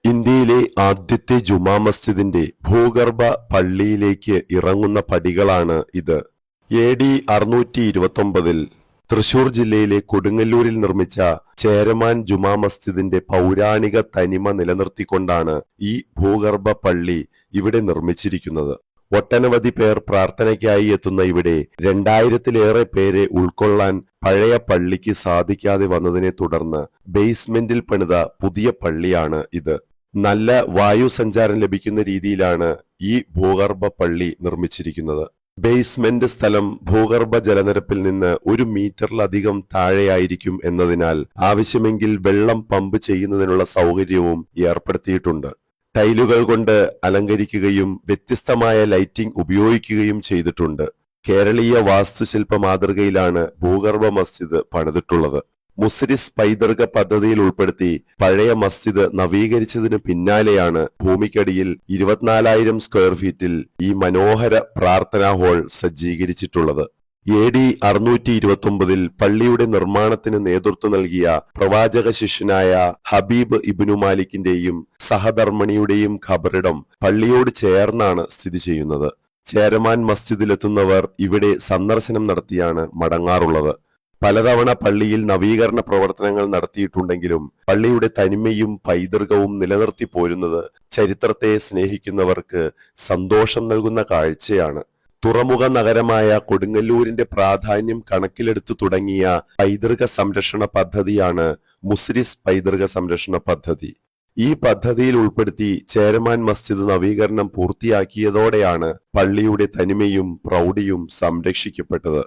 ഇന്ത്യയിലെ ആദ്യത്തെ ജുമാ മസ്ജിദിന്റെ ഭൂഗർഭ പള്ളിയിലേക്ക് ഇറങ്ങുന്ന പടികളാണ് ഇത്. AD 629 തൃശൂർ ജില്ലയിലെ കൊടുങ്ങല്ലൂരിൽ നിർമ്മിച്ച ചേരമാൻ ജുമാ മസ്ജിദിന്റെ പൗരാണിക തനിമ നിലനിർത്തിക്കൊണ്ടാണ് ഈ ഭൂഗർഭ പള്ളി ഇവിടെ നിർമ്മിച്ചിരിക്കുന്നത്. ഒട്ടനവധി പേർ പ്രാർത്ഥനയ്ക്കായി എത്തുന്ന ഇവിടെ 2000-ലേറെ പേരെ ഉൾക്കൊള്ളാൻ പഴയ പള്ളിക്ക് സാധിക്കാതെ വന്നതിനെ തുടർന്ന് ബേസ്മെന്റിൽ പണിത പുതിയ പള്ളിയാണ് ഇത്. നല്ല വായു സഞ്ചാരം ലഭിക്കുന്ന രീതിയിലാണ് ഈ ഭൂഗർഭ പള്ളി നിർമ്മിച്ചിരിക്കുന്നത്. ബേസ്മെന്റ് സ്ഥലം ഭൂഗർഭ ജലനിരപ്പിൽ നിന്ന് 1 മീറ്ററിലധികം താഴെയായിരിക്കും എന്നതിനാൽ ആവശ്യമെങ്കിൽ വെള്ളം പമ്പ് ചെയ്യുന്നതിനുള്ള സൗകര്യവും ഏർപ്പെടുത്തിയിട്ടുണ്ട്. ടൈലുകൾ കൊണ്ട് അലങ്കരിക്കുകയും വ്യത്യസ്തമായ ലൈറ്റിംഗ് ഉപയോഗിക്കുകയും ചെയ്തിട്ടുണ്ട്. കേരളീയ വാസ്തുശില്പ മാതൃകയിലാണ് ഭൂഗർഭ മസ്ജിദ് പണിതിട്ടുള്ളത്. മുസ്രിസ് പൈതൃക പദ്ധതിയിൽ ഉൾപ്പെടുത്തി പഴയ മസ്ജിദ് നവീകരിച്ചതിന് പിന്നാലെയാണ് ഭൂമിക്കടിയിൽ 24,000 സ്ക്വയർ ഫീറ്റിൽ ഈ മനോഹര പ്രാർത്ഥനാ ഹാൾ സജ്ജീകരിച്ചിട്ടുള്ളത്. AD 629 പള്ളിയുടെ നിർമ്മാണത്തിന് നേതൃത്വം നൽകിയ പ്രവാചക ശിഷ്യനായ ഹബീബ് ഇബ്നു മാലിക്കിന്റെയും സഹധർമ്മിണിയുടെയും ഖബറിടം പള്ളിയോട് ചേർന്നാണ് സ്ഥിതി ചെയ്യുന്നത്. ചേരമാൻ മസ്ജിദിലെത്തുന്നവർ ഇവിടെ സന്ദർശനം നടത്തിയാണ് മടങ്ങാറുള്ളത്. പലതവണ പള്ളിയിൽ നവീകരണ പ്രവർത്തനങ്ങൾ നടത്തിയിട്ടുണ്ടെങ്കിലും പള്ളിയുടെ തനിമയും പൈതൃകവും നിലനിർത്തി പോരുന്നത് ചരിത്രത്തെ സ്നേഹിക്കുന്നവർക്ക് സന്തോഷം നൽകുന്ന കാഴ്ചയാണ്. തുറമുഖ നഗരമായ കൊടുങ്ങല്ലൂരിന്റെ പ്രാധാന്യം കണക്കിലെടുത്തു തുടങ്ങിയ പൈതൃക സംരക്ഷണ പദ്ധതിയാണ് മുസ്രിസ് പൈതൃക സംരക്ഷണ പദ്ധതി. ഈ പദ്ധതിയിൽ ഉൾപ്പെടുത്തി ചേരമാൻ മസ്ജിദ് നവീകരണം പൂർത്തിയാക്കിയതോടെയാണ് പള്ളിയുടെ തനിമയും പ്രൗഢിയും സംരക്ഷിക്കപ്പെട്ടത്.